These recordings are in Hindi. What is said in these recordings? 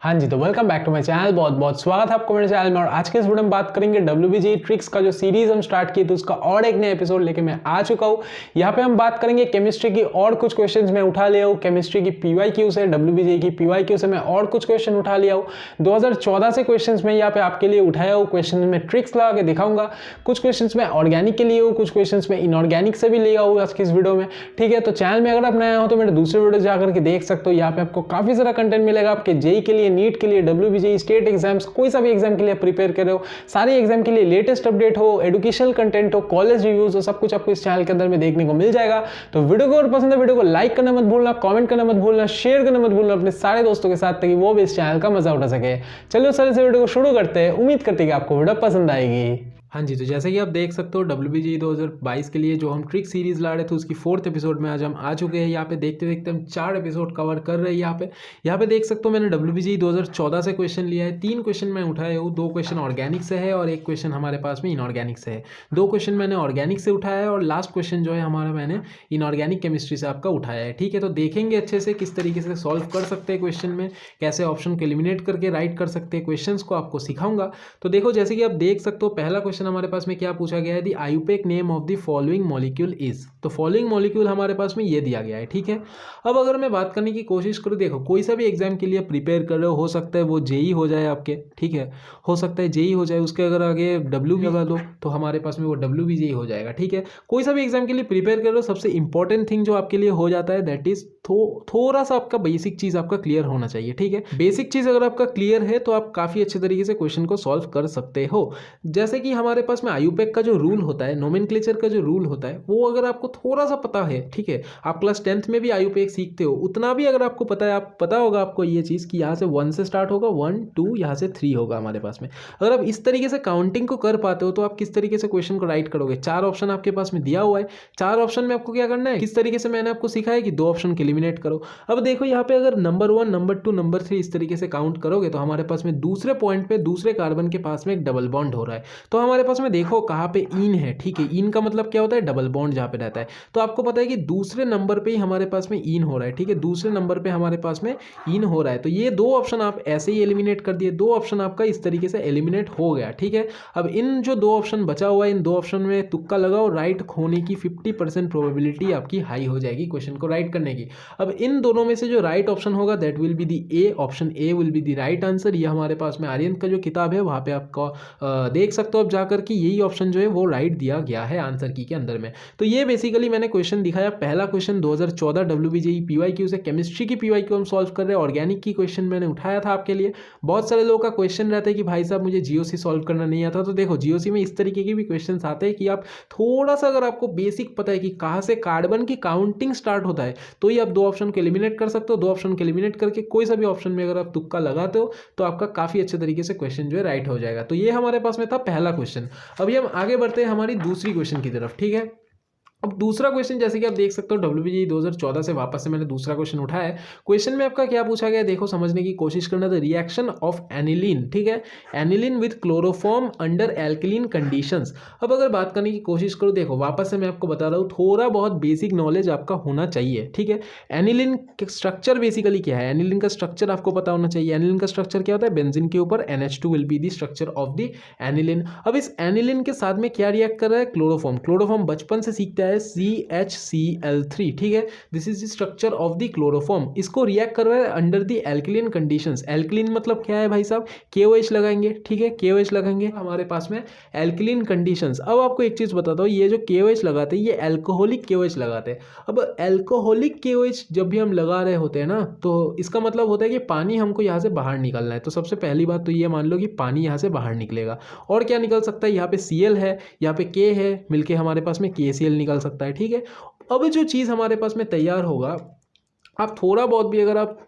हाँ जी, तो welcome back to my channel. बहुत बहुत स्वागत है आपको मेरे चैनल में। और आज के इस वीडियो में बात करेंगे WBGE ट्रिक्स का जो सीरीज हम स्टार्ट किए थे उसका और एक नया एपिसोड लेके मैं आ चुका हूँ। यहाँ पे हम बात करेंगे केमिस्ट्री की और कुछ क्वेश्चंस मैं उठा लिया हूँ। केमिस्ट्री की PYQ से, WBGE की PYQ से मैं और कुछ क्वेश्चन उठा लिया हूँ। 2014 से क्वेश्चन मैं यहाँ पे आपके लिए उठाया हूँ। क्वेश्चन में ट्रिक्स लगा के दिखाऊंगा। कुछ क्वेश्चन मैं ऑर्गेनिक के लिए हूँ, कुछ क्वेश्चन में इनऑर्गेनिक से भी लिया हूँ आज की इस वीडियो में। ठीक है, तो चैनल में अगर आप नया हो तो मेरे दूसरे वीडियो जाकर के देख सकते हो। यहाँ पे आपको काफी सारा कंटेंट मिलेगा आपके जेई के लिए, नीट के लिए, WBGE स्टेट एग्जाम्स, कोई सा भी एग्जाम के लिए प्रिपेयर कर रहे हो, सारे एग्जाम के लिए लेटेस्ट अपडेट हो, एजुकेशनल कंटेंट हो, कॉलेज रिव्यूज हो, सब कुछ आपको इस चैनल के अंदर में देखने को मिल जाएगा। तो वीडियो को अगर पसंद है, वीडियो को लाइक करना मत भूलना, कमेंट करना मत भूलना, शेयर करना मत भूलना अपने सारे दोस्तों के साथ, ताकि वो भी इस चैनल का मजा उठा सके। चलिए सर इस वीडियो को शुरू करते हैं। उम्मीद करते हैं कि आपको वीडियो पसंद आएगी। हाँ जी, तो जैसे कि आप देख सकते हो WBGE 2022 के लिए जो हम ट्रिक सीरीज ला रहे थे उसकी 4th एपिसोड में आज हम आ चुके हैं। यहाँ पे देखते देखते हम 4 एपिसोड कवर कर रहे हैं। यहाँ पे देख सकते हो मैंने WBGE 2014 से क्वेश्चन लिया है। 3 क्वेश्चन मैं उठाया हूँ, 2 क्वेश्चन ऑर्गेनिक से है और 1 क्वेश्चन हमारे पास में इनऑर्गेनिक से है। 2 क्वेश्चन मैंने ऑर्गेनिक से उठाया है और लास्ट क्वेश्चन जो है हमारा मैंने इनऑर्गेनिक केमिस्ट्री से आपका उठाया है। ठीक है, तो देखेंगे अच्छे से किस तरीके से सॉल्व कर सकते हैं क्वेश्चन में, कैसे ऑप्शन को एलिमिनेट करके राइट कर सकते हैं, क्वेश्चन को आपको सिखाऊंगा। तो देखो जैसे कि आप देख सकते हो पहला क्वेश्चन हमारे पास में क्या पूछा गया है, the IUPAC name of the following molecule is. तो फॉलोइंग मॉलिक्यूल हमारे पास में ये दिया गया है। ठीक है, अब अगर मैं बात करने की कोशिश करूँ, देखो कोई सा भी एग्जाम के लिए प्रिपेयर कर रहे हो सकता है वो जेई हो जाए आपके। ठीक है, हो सकता है जेई हो जाए, उसके अगर आगे डब्ल्यू भी लगा दो तो हमारे पास में वो WBGE हो जाएगा। ठीक है, कोई सा भी एग्जाम के लिए प्रिपेयर कर रहे हो, सबसे इंपॉर्टेंट थिंग जो आपके लिए हो जाता है दैट इज थोड़ा सा आपका बेसिक चीज आपका क्लियर होना चाहिए। ठीक है, बेसिक चीज अगर आपका क्लियर है तो आप काफी अच्छे तरीके से क्वेश्चन को सॉल्व कर सकते हो। जैसे कि हमारे पास में आयुपेक का जो रूल होता है, नोमेनक्लेचर का जो रूल होता है, वो अगर आपको थोड़ा सा पता है, ठीक है, आप क्लास 10th में भी आयुपेक सीखते हो, उतना भी अगर आपको पता है, आप पता होगा आपको ये चीज़ कि यहाँ से 1 से स्टार्ट होगा, 1 2 यहाँ से 3 होगा हमारे पास में। अगर आप इस तरीके से काउंटिंग को कर पाते हो तो आप किस तरीके से क्वेश्चन को राइट करोगे। 4 ऑप्शन आपके पास में दिया हुआ है, 4 ऑप्शन में आपको क्या करना है, किस तरीके से मैंने आपको सिखाया कि 2 ऑप्शन को एलिमिनेट करो। अब देखो यहाँ पे अगर नंबर 1, नंबर 2, नंबर 3 इस तरीके से काउंट करोगे तो हमारे पास में दूसरे पॉइंट पे दूसरे कार्बन के पास में एक डबल बॉन्ड हो रहा है। तो हमारे पास में देखो कहाँ पे इन है। ठीक है, इन का मतलब क्या होता है, डबल बॉन्ड जहाँ पे रहता है। तो आपको पता है कि दूसरे नंबर पे ही हमारे पास में इन हो रहा है। ठीक है, दूसरे नंबर पे हमारे पास में इन हो रहा है। तो ये 2 ऑप्शन आप ऐसे ही एलिमिनेट कर दिए, 2 ऑप्शन आपका इस तरीके से एलिमिनेट हो गया। ठीक है, अब इन जो 2 ऑप्शन बचा हुआ है, इन 2 ऑप्शन में तुक्का लगाओ, राइट होने की 50% प्रोबेबिलिटी आपकी हाई हो जाएगी क्वेश्चन को राइट करने की। अब इन दोनों में से जो राइट ऑप्शन होगा that will be the A, option A will be the right answer. ये हमारे पास में आर्यन का जो किताब है वहाँ पे आपको देख सकते हो आप जाकर कि यही ऑप्शन जो है वो राइट दिया गया है आंसर की के अंदर में। तो ये बेसिकली मैंने क्वेश्चन दिखाया। पहला क्वेश्चन 2014 WBGE PYQ से, केमिस्ट्री की PYQ हम सॉल्व कर रहे हैं। ऑर्गेनिक की क्वेश्चन मैंने उठाया था आपके लिए। बहुत सारे लोगों का क्वेश्चन रहता है कि भाई साहब मुझे GOC सॉल्व करना नहीं आता। तो देखो GOC में इस तरीके के भी क्वेश्चन आते हैं कि आप थोड़ा सा अगर आपको बेसिक पता है कि कहाँ से कार्बन की काउंटिंग स्टार्ट होता है तो ही आप 2 ऑप्शन को एलिमिनेट कर सकते हो। 2 ऑप्शन को एलिमिनेट करके कोई सा भी ऑप्शन में अगर आप तुक्का लगाते हो तो आपका काफी अच्छे तरीके से क्वेश्चन जो है राइट हो जाएगा। तो ये हमारे पास में था पहला क्वेश्चन। अभी हम आगे बढ़ते हैं हमारी दूसरी क्वेश्चन की तरफ। ठीक है, अब दूसरा क्वेश्चन जैसे कि आप देख सकते हो WBGE 2014 से वापस से मैंने दूसरा क्वेश्चन उठाया है। क्वेश्चन में आपका क्या पूछा गया है, देखो समझने की कोशिश करना। द रिएक्शन ऑफ एनिलीन, ठीक है, aniline with chloroform under alkaline conditions. अब अगर बात करने की कोशिश करो, देखो वापस से मैं आपको बता रहा हूँ, थोड़ा बहुत बेसिक नॉलेज आपका होना चाहिए। ठीक है, एनिलीन का स्ट्रक्चर बेसिकली क्या है, एनिलीन का स्ट्रक्चर आपको पता होना चाहिए। एनिलीन का स्ट्रक्चर क्या होता है, बेंजीन के ऊपर NH2 will be the structure of the aniline. अब इस एनिलीन के साथ में क्या रिएक्ट कर रहा है, क्लोरोफॉर्म। क्लोरोफॉर्म बचपन से सीखता है CHCl3। ठीक है, this is the structure of the chloroform. इसको रिएक्ट कर रहा है under the alkaline conditions. Alkaline मतलब क्या है भाई साहब, KOH लगाएंगे। ठीक है, KOH लगाएंगे हमारे पास में एल्कलीन कंडीशंस। अब आपको एक चीज बताता हूँ, ये जो KOH लगाते हैं ये एल्कोहलिक KOH लगाते हैं। अब एल्कोहलिक KOH जब भी हम लगा रहे होते हैं ना तो इसका मतलब होता है कि पानी हमको यहाँ से बाहर निकलना है। तो सबसे पहली बात तो ये मान लो कि पानी यहाँ से बाहर निकलेगा। और क्या निकल सकता है, यहाँ पे Cl है, यहाँ पे K है, मिलके हमारे पास में KCl निकल सकता है। ठीक है, अब जो चीज़ हमारे पास में तैयार होगा, आप थोड़ा बहुत भी अगर आप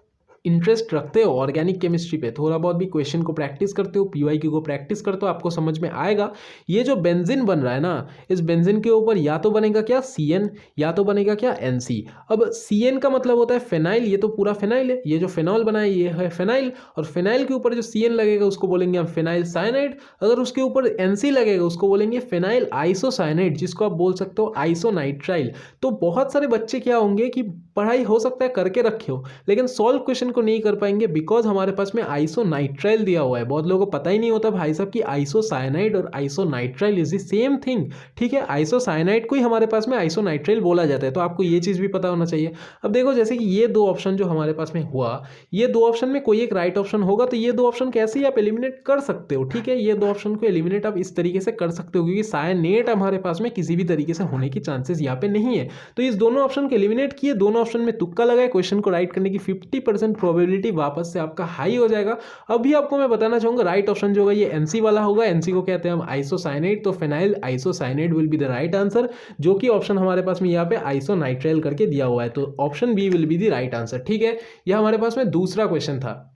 इंटरेस्ट रखते हो ऑर्गेनिक केमिस्ट्री पे, थोड़ा बहुत भी क्वेश्चन को प्रैक्टिस करते हो, PYQ को प्रैक्टिस करते हो, आपको समझ में आएगा। ये जो बेंजीन बन रहा है ना, इस बेंजीन के ऊपर या तो बनेगा क्या CN, या तो बनेगा क्या NC। अब CN का मतलब होता है फेनाइल, ये तो पूरा फेनाइल है, ये जो फेनॉल बना है ये है फेनाइल। और फेनाइल के ऊपर जो CN लगेगा उसको बोलेंगे हम फेनाइल साइनाइड। अगर उसके ऊपर NC लगेगा उसको बोलेंगे फेनाइल आइसोसाइनाइड, जिसको आप बोल सकते हो आइसोनाइट्राइल। तो बहुत सारे बच्चे क्या होंगे कि पढ़ाई हो सकता है करके रखे हो, लेकिन सॉल्व क्वेश्चन को नहीं कर पाएंगे बिकॉज हमारे पास में आइसोनाइट्राइल दिया हुआ है। बहुत लोगों को पता ही नहीं होता भाई साहब कि आइसोसाइनाइड और आइसोनाइट्राइल इज द सेम थिंग। ठीक है, आइसोसाइनाइड को ही हमारे पास में आइसोनाइट्राइल बोला जाता है, तो आपको ये चीज़ भी पता होना चाहिए। अब देखो जैसे कि ये दो ऑप्शन जो हमारे पास में हुआ, ये दो ऑप्शन में कोई एक राइट ऑप्शन होगा, तो ये दो ऑप्शन कैसे ही आप एलिमिनेट कर सकते हो। ठीक है, ये दो ऑप्शन को एलिमिनेट आप इस तरीके से कर सकते हो क्योंकि साइनेट हमारे पास में किसी भी तरीके से होने की चांसेस यहाँ पे नहीं है। तो इस दोनों ऑप्शन को एलिमिनेट किए, दोनों ऑप्शन में तुक्का लगाए, क्वेश्चन को राइट करने की 50% प्रोबेबिलिटी वापस से आपका हाई हो जाएगा। अभी आपको मैं बताना चाहूंगा राइट ऑप्शन जो होगा ये एनसी वाला होगा। एनसी को कहते हैं हम आइसोसाइनेट, तो phenyl isocyanate will be the right answer, जो कि ऑप्शन हमारे पास में यहाँ पे आइसोनाइट्राइल करके दिया हुआ है, तो option B will be the right answer. ठीक है, यह हमारे पास में दूसरा क्वेश्चन था।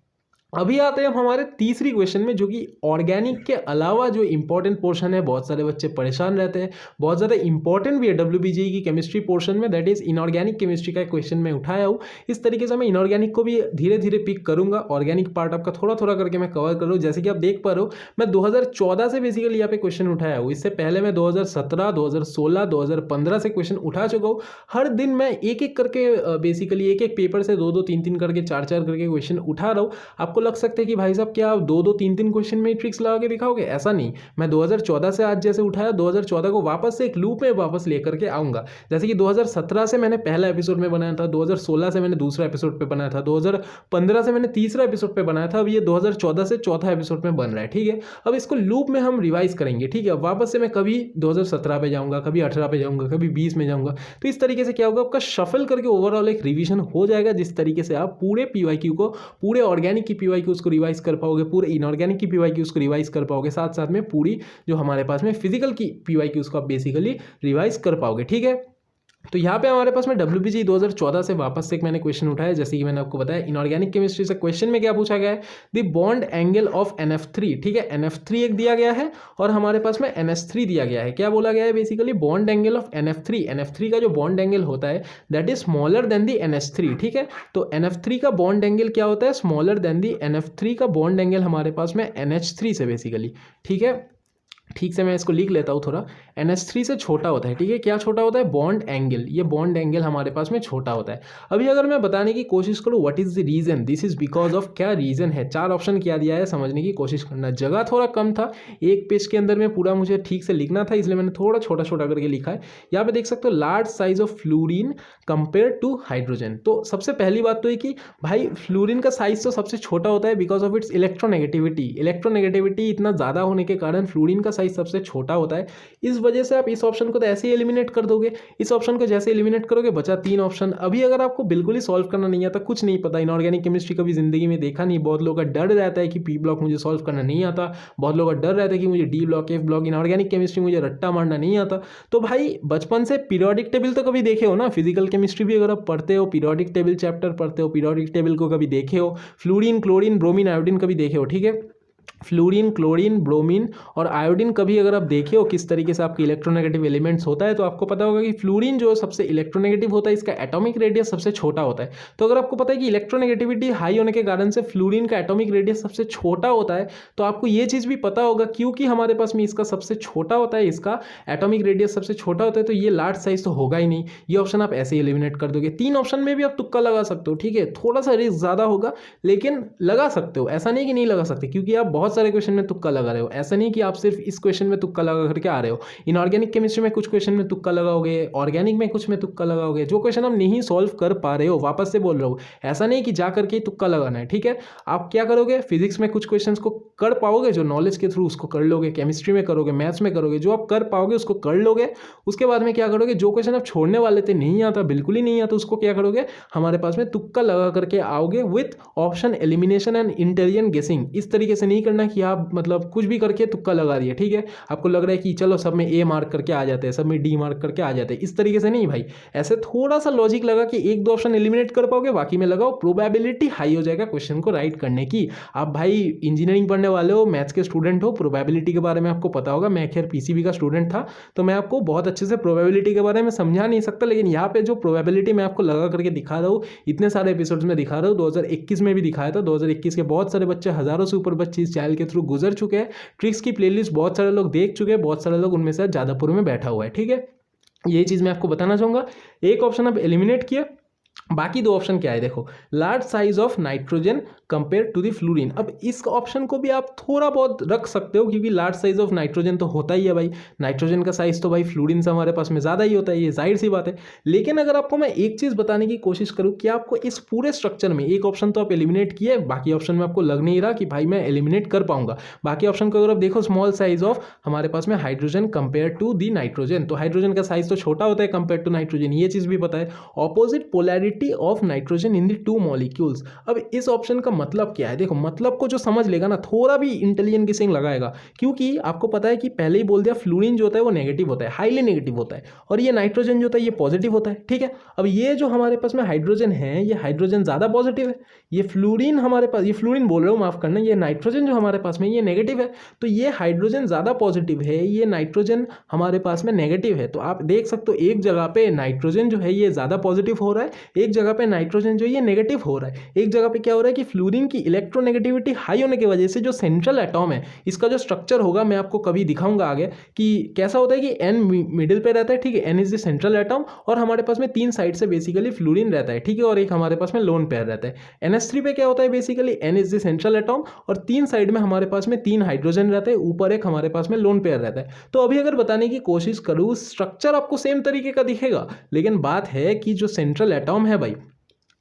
अभी आते हैं हम हमारे तीसरी क्वेश्चन में, जो कि ऑर्गेनिक के अलावा जो इंपॉर्टेंट पोर्शन है, बहुत सारे बच्चे परेशान रहते हैं, बहुत ज़्यादा इंपॉर्टेंट भी है WBGE की केमिस्ट्री पोर्शन में, दैट इज इनऑर्गेनिक केमिस्ट्री का क्वेश्चन मैं उठाया हूँ। इस तरीके से मैं इनऑर्गेनिक को भी धीरे धीरे पिक करूंगा, ऑर्गेनिक पार्ट आपका थोड़ा थोड़ा करके मैं कवर कर रहा हूँ। जैसे कि आप देख पा रहे हो मैं 2014 से बेसिकली यहाँ पे क्वेश्चन उठाया हूँ, इससे पहले मैं 2017, 2016, 2015 से क्वेश्चन उठा चुका हूँ। हर दिन मैं एक एक करके बेसिकली एक एक पेपर से 2-2, 3-3 करके 4-4 करके क्वेश्चन उठा रहा हूँ। आपको लग सकता है कि भाई साहब क्या आप 2-2, 3-3 क्वेश्चन में ट्रिक्स लगा के दिखाओगे, ऐसा नहीं। मैं 2014 से आज जैसे उठाया, 2014 को वापस से एक लूप में वापस लेकर के आऊंगा। जैसे कि 2017 से मैंने पहला एपिसोड में बनाया था, 2016 से मैंने दूसरा एपिसोड पे बनाया था, 2015 से मैंने तीसरा एपिसोड पे बनाया था, अब ये 2014 से चौथा एपिसोड में बन रहा है। ठीक है, अब इसको लूप में हम रिवाइज करेंगे। ठीक है, वापस से मैं कभी 2017 पे जाऊंगा, कभी 18 पे जाऊंगा, कभी 20 में जाऊंगा, तो इस तरीके से क्या होगा आपका शफल करके ओवरऑल एक रिवीजन हो जाएगा, जिस तरीके से आप पूरे पीवाईक्यू को, पूरे ऑर्गेनिक की पीवाईक्यूज को रिवाइज कर पाओगे, पूरे इनऑर्गेनिक की पीवाईक्यूज को रिवाइज कर पाओगे, साथ साथ में पूरी जो हमारे पास में फिजिकल की पीवाईक्यूज को आप बेसिकली रिवाइज कर पाओगे। ठीक है, तो यहाँ पे हमारे पास में WBGE 2014 से वापस से एक मैंने क्वेश्चन उठाया, जैसे कि मैंने आपको बताया इनऑर्गेनिक केमिस्ट्री से क्वेश्चन में क्या पूछा गया है, the bond angle of NF3। ठीक है, NF3 एक दिया गया है और हमारे पास में NH3 दिया गया है। क्या बोला गया है basically, bond angle of NF3 का जो बॉन्ड एंगल होता है that is smaller than the NH3। ठीक है, तो NF3 का बॉन्ड एंगल क्या होता है, स्मॉलर देन दी NF3 का बॉन्ड एंगल हमारे पास में NH3 से बेसिकली। ठीक है, ठीक से मैं इसको लिख लेता हूँ थोड़ा, NH3 से छोटा होता है। ठीक है, क्या छोटा होता है, बॉन्ड एंगल, ये बॉन्ड एंगल हमारे पास में छोटा होता है। अभी अगर मैं बताने की कोशिश करूँ what is the reason, this is because of, क्या रीजन है, 4 ऑप्शन क्या दिया है समझने की कोशिश करना। जगह थोड़ा कम था, एक पेज के अंदर में पूरा मुझे ठीक से लिखना था, इसलिए मैंने थोड़ा छोटा छोटा करके लिखा है। यहाँ पे देख सकते हो large size of fluorine compare to hydrogen. तो सबसे पहली बात तो है कि भाई फ्लोरीन का साइज तो सबसे छोटा होता है because of its electronegativity. Electronegativity इतना ज़्यादा होने के कारण फ्लोरीन का साइज सबसे छोटा होता है। इस वजह से आप इस ऑप्शन को तो ऐसे ही एलिमिनेट कर दोगे। इस ऑप्शन को जैसे एलिमिनेट करोगे बचा 3 ऑप्शन। अभी अगर आपको बिल्कुल ही सॉल्व करना नहीं आता, कुछ नहीं पता, इनऑर्गेनिक केमिस्ट्री कभी जिंदगी में देखा नहीं, बहुत लोगों का डर रहता है कि पी ब्लॉक मुझे सॉल्व करना नहीं आता, बहुत लोगों का डर रहता है कि मुझे D block, F block, inorganic chemistry मुझे रट्टा मारना नहीं आता, तो भाई बचपन से पीरियोडिक टेबल तो कभी देखे हो ना, फिजिकल केमिस्ट्री भी अगर आप पढ़ते हो, पीरियोडिक टेबल चैप्टर पढ़ते हो, पीरियोडिक टेबल को कभी देखे हो, फ्लोरीन, क्लोरीन, ब्रोमीन, आयोडीन कभी देखे हो। ठीक है, फ्लोरीन, क्लोरीन, ब्रोमीन और आयोडीन कभी अगर आप देखे हो किस तरीके से आपके इलेक्ट्रोनेगेटिव एलिमेंट्स होता है, तो आपको पता होगा कि फ्लोरीन जो सबसे इलेक्ट्रोनेगेटिव होता है, इसका एटॉमिक रेडियस सबसे छोटा होता है। तो अगर आपको पता है कि इलेक्ट्रोनेगेटिविटी हाई होने के कारण से फ्लोरीन का एटॉमिक रेडियस सबसे छोटा होता है, तो आपको ये चीज़ भी पता होगा क्योंकि हमारे पास में इसका सबसे छोटा होता है, इसका एटॉमिक रेडियस सबसे छोटा होता है, तो ये लार्ज साइज तो होगा ही नहीं। ये ऑप्शन आप ऐसे ही एलिमिनेट कर दोगे। 3 ऑप्शन में भी आप तुक्का लगा सकते हो। ठीक है, थोड़ा सा रिस्क ज़्यादा होगा लेकिन लगा सकते हो, ऐसा नहीं कि नहीं लगा सकते, क्योंकि आप बहुत सारे क्वेश्चन में तुक्का लगा रहे हो। ऐसा नहीं कि आप सिर्फ इस क्वेश्चन में तुक्का लगा करके आ रहे हो। इनऑर्गेनिक केमिस्ट्री में कुछ क्वेश्चन में तुक्का लगाओगे, ऑर्गेनिक में कुछ में तुक्का लगाओगे। जो क्वेश्चन आप नहीं सॉल्व कर पा रहे हो, वापस से बोल रहा हूँ, ऐसा नहीं कि जा करके तुक्का लगाना है। ठीक है, आप क्या करोगे, फिजिक्स में कुछ क्वेश्चंस को कर पाओगे जो नॉलेज के थ्रू, उसको कर लोगे, केमिस्ट्री में करोगे, मैथ्स में करोगे, जो आप कर पाओगे उसको कर लोगे। उसके बाद में क्या करोगे, जो क्वेश्चन आप छोड़ने वाले थे, नहीं आता, बिल्कुल ही नहीं आता, उसको क्या करोगे, हमारे पास में तुक्का लगा करके आओगे with option elimination and intelligent गेसिंग। इस तरीके से नहीं करना कि आप मतलब कुछ भी करके तुक्का लगा दिए। ठीक है, आपको लग रहा है कि चलो सब में ए मार्क करके आ जाते हैं, सब में डी मार्क करके आ जाते हैं, इस तरीके से नहीं भाई। ऐसे थोड़ा सा लॉजिक लगा कि 1-2 ऑप्शन एलिमिनेट कर पाओगे, बाकी में लगाओ, प्रोबेबिलिटी हाई हो जाएगा क्वेश्चन को राइट करने की। आप भाई इंजीनियरिंग पढ़ने वाले हो, मैथ्स के स्टूडेंट हो, प्रोबेबिलिटी के बारे में आपको पता होगा। मैं खैर पीसीबी का स्टूडेंट था, तो मैं आपको बहुत अच्छे से प्रोबेबिलिटी के बारे में समझा नहीं सकता, लेकिन यहाँ पे जो प्रोबेबिलिटी मैं आपको लगा करके दिखा रहा हूँ, इतने सारे एपिसोड्स में दिखा रहा हूँ, 2021 में भी दिखाया था। 2021 के बहुत सारे बच्चे, हजारों से ऊपर बच्चे इस चैनल के थ्रू गुजर चुके हैं। ट्रिक्स की प्लेलिस्ट बहुत सारे लोग देख चुके हैं, बहुत सारे लोग उनमें से जादवपुर में बैठा हुआ है। ठीक है, ये चीज़ मैं आपको बताना चाहूँगा। एक ऑप्शन आप एलिमिनेट किया, बाकी दो ऑप्शन क्या है देखो, large size of nitrogen compare to the fluorine. अब इस ऑप्शन को भी आप थोड़ा बहुत रख सकते हो क्योंकि लार्ज साइज ऑफ नाइट्रोजन तो होता ही है भाई, नाइट्रोजन का साइज तो भाई फ्लोरीन से हमारे पास में ज़्यादा ही होता है, ये जाहिर सी बात है। लेकिन अगर आपको मैं एक चीज़ बताने की कोशिश करूँ कि आपको इस पूरे स्ट्रक्चर में एक ऑप्शन तो आप एलिमिनेट किए, बाकी ऑप्शन में आपको लग नहीं रहा कि भाई मैं एलिमिनेट कर पाऊंगा। बाकी ऑप्शन को अगर आप देखो, स्मॉल साइज ऑफ हमारे पास में hydrogen compare to the nitrogen, तो हाइड्रोजन का साइज तो छोटा होता है कंपेयर टू नाइट्रोजन, ये चीज़ भी पता है। Opposite polarity of nitrogen in the two molecules. अब इस ऑप्शन का मतलब क्या है देखो, मतलब को जो समझ लेगा ना, थोड़ा भी इंटेलिजेंट गेसिंग लगाएगा, क्योंकि आपको पता है कि पहले ही बोल दिया फ्लोरीन जो होता है वो नेगेटिव होता है, हाईली नेगेटिव होता है, और ये नाइट्रोजन जो होता है ये पॉजिटिव होता है, ठीक है। अब ये जो हमारे पास में हाइड्रोजन है, ये हाइड्रोजन ज़्यादा पॉजिटिव है, ये फ्लोरीन हमारे पास, ये फ्लोरीन बोल रहा हूँ माफ करना, ये नाइट्रोजन जो हमारे पास में ये नेगेटिव है, तो ये हाइड्रोजन ज़्यादा पॉजिटिव है, ये नाइट्रोजन हमारे पास में नेगेटिव है। तो आप देख सकते हो एक जगह पे नाइट्रोजन जो है ये ज़्यादा पॉजिटिव हो रहा है, एक जगह पे नाइट्रोजन जो ये नेगेटिव हो रहा है। एक जगह पे क्या हो रहा है कि फ्लोरीन की इलेक्ट्रोनेगेटिविटी हाई होने की वजह से जो सेंट्रल एटॉम है इसका जो स्ट्रक्चर होगा, मैं आपको कभी दिखाऊंगा आगे कि कैसा होता है कि एन मिडिल पे रहता है, ठीक है, N is the central atom, और हमारे पास में तीन साइड से बेसिकली फ्लोरीन रहता है, ठीक है, और एक हमारे पास में लोन पेयर रहता है। NH3 पे क्या होता है basically, N is the central atom और तीन साइड में हमारे पास में तीन हाइड्रोजन रहते हैं, ऊपर एक हमारे पास में लोन पेयर रहता है। तो अभी अगर बताने की कोशिश करूँ, स्ट्रक्चर आपको सेम तरीके का दिखेगा, लेकिन बात है कि जो सेंट्रल एटॉम है भाई,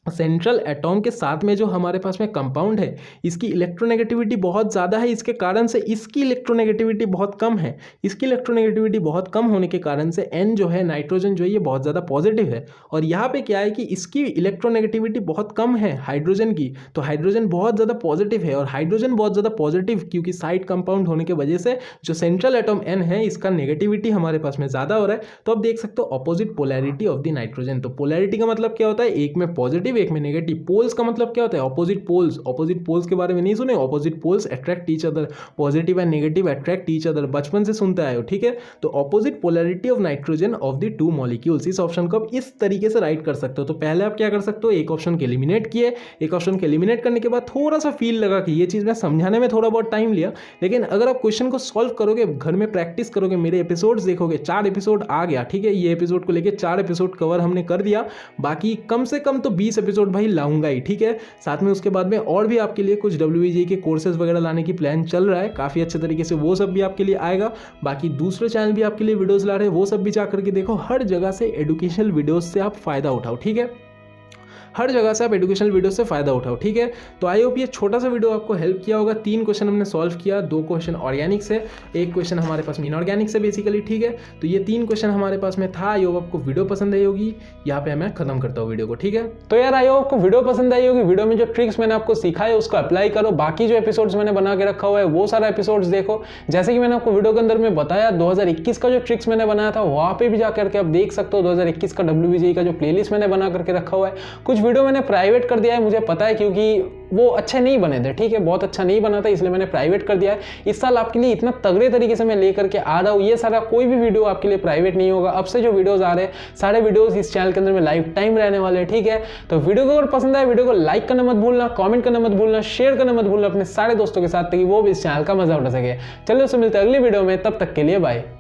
सेंट्रल एटॉम के साथ में जो हमारे पास में कंपाउंड है, इसकी इलेक्ट्रोनेगेटिविटी बहुत ज़्यादा है, इसके कारण से इसकी इलेक्ट्रोनेगेटिविटी बहुत कम है। इसकी इलेक्ट्रोनेगेटिविटी बहुत कम होने के कारण से N जो है, नाइट्रोजन जो है, ये बहुत ज़्यादा पॉजिटिव है। और यहाँ पे क्या है कि इसकी इलेक्ट्रोनेगेटिविटी बहुत कम है हाइड्रोजन की, तो हाइड्रोजन बहुत ज़्यादा पॉजिटिव है। और हाइड्रोजन बहुत ज़्यादा पॉजिटिव क्योंकि साइड कंपाउंड होने की वजह से जो सेंट्रल एटॉम N है, इसका नेगेटिविटी हमारे पास में ज़्यादा हो रहा है। तो आप देख सकते हो opposite polarity of the nitrogen. तो पोलैरिटी का मतलब क्या होता है, एक में पॉजिटिव एक में नेगेटिव। पोल्स का मतलब क्या होता है, ऑपोजिट पोल्स। ऑपोजिट पोल्स के बारे में नहीं सुने, opposite poles attract each other, positive and negative attract each other, बचपन से सुनते आए हो, ठीक है। तो opposite polarity of nitrogen of the two molecules, इस ऑप्शन को आप इस तरीके से राइट कर सकते हो। तो पहले आप क्या कर सकते हो, एक ऑप्शन के एलिमिनेट किए, एक ऑप्शन के एलिमिनेट करने के बाद थोड़ा सा फील लगा कि ये चीज़ मैं समझाने में थोड़ा बहुत टाइम लिया, लेकिन अगर आप क्वेश्चन को सॉल्व करोगे, घर में प्रैक्टिस करोगे, मेरे एपिसोड्स देखोगे, 4 एपिसोड आ गया, ठीक है, ये एपिसोड को लेकर 4 एपिसोड कवर हमने कर दिया, बाकी कम से कम तो 20 एपिसोड भाई लाऊंगा ही, ठीक है। साथ में उसके बाद में और भी आपके लिए कुछ WBJ के कोर्सेज वगैरह लाने की प्लान चल रहा है काफ़ी अच्छे तरीके से, वो सब भी आपके लिए आएगा। बाकी दूसरे चैनल भी आपके लिए वीडियोस ला रहे हैं, वो सब भी जा करके देखो। हर जगह से एजुकेशनल वीडियोस से आप फ़ायदा उठाओ, ठीक है, हर जगह से आप एजुकेशनल वीडियो से फ़ायदा उठाओ, ठीक है। तो आई होप ये छोटा सा वीडियो आपको हेल्प किया होगा। 3 क्वेश्चन हमने सॉल्व किया, 2 क्वेश्चन ऑर्गेनिक से, 1 क्वेश्चन हमारे पास में इनऑर्गेनिक से बेसिकली, ठीक है। तो ये 3 क्वेश्चन हमारे पास में था। आई होप आपको वीडियो पसंद आई होगी। यहाँ पे मैं खत्म करता हूँ वीडियो को, ठीक है। तो यार आई होप आपको वीडियो पसंद आई होगी। वीडियो में जो ट्रिक्स मैंने आपको सिखाया उसको अप्लाई करो। बाकी जो एपिसोड्स मैंने बना के रखा हुआ है वो सारा एपिसोड्स देखो। जैसे कि मैंने आपको वीडियो के अंदर में बताया, 2021 का जो ट्रिक्स मैंने बनाया था वहाँ पे भी जा करके आप देख सकते हो। 2021 का WBJ का जो प्लेलिस्ट मैंने बना करके रखा हुआ है। कुछ वीडियो मैंने प्राइवेट कर दिया है, मुझे पता है, क्योंकि वो अच्छे नहीं बने थे, ठीक है, बहुत अच्छा नहीं बना था, इसलिए मैंने प्राइवेट कर दिया है। इस साल आपके लिए इतना तगड़े तरीके से मैं लेकर के आ रहा हूँ, ये सारा कोई भी वीडियो आपके लिए प्राइवेट नहीं होगा। अब से जो वीडियोस आ रहे हैं सारे वीडियोस इस चैनल के अंदर में लाइफ टाइम रहने वाले हैं, ठीक है। तो वीडियो को अगर पसंद आए, वीडियो को लाइक करना मत भूलना, कमेंट करना मत भूलना, शेयर करना मत भूलना अपने सारे दोस्तों के साथ, ताकि वो भी इस चैनल का मजा उठा सके। चलिए, उससे मिलते हैं अगली वीडियो में, तब तक के लिए बाय।